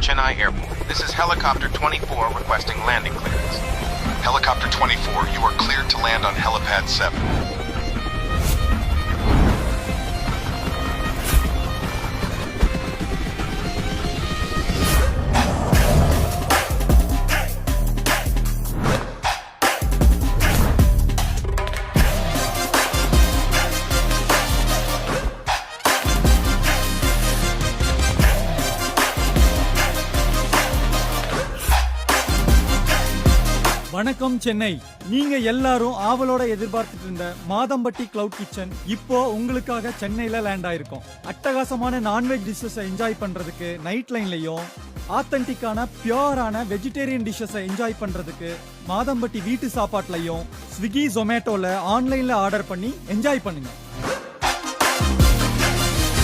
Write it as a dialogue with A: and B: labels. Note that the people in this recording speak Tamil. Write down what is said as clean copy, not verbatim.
A: Chennai Airport. This is Helicopter 24 requesting landing clearance.
B: Helicopter 24, you are cleared to land on Helipad 7.
C: வணக்கம் சென்னை. நீங்க எல்லாரும் ஆவலோட எதிர்பார்த்துட்டு இருந்த மாதம்பட்டி கிளவுட் கிச்சன் இப்போ உங்களுக்காக சென்னையில லேண்ட் ஆயிருக்கும். அட்டகாசமான நான்வெஜ் டிஷ்ஷஸ் என்ஜாய் பண்றதுக்கு நைட் லைன்லயும் ஆத்தென்டிக்கான பியூரான வெஜிடேரியன் டிஷ்ஷஸ் என்ஜாய் பண்றதுக்கு மாதம்பட்டி வீட்டு சாப்பாட்டுலயும் ஸ்விக்கி ஜொமேட்டோல ஆன்லைன்ல ஆர்டர் பண்ணி என்ஜாய் பண்ணுங்க.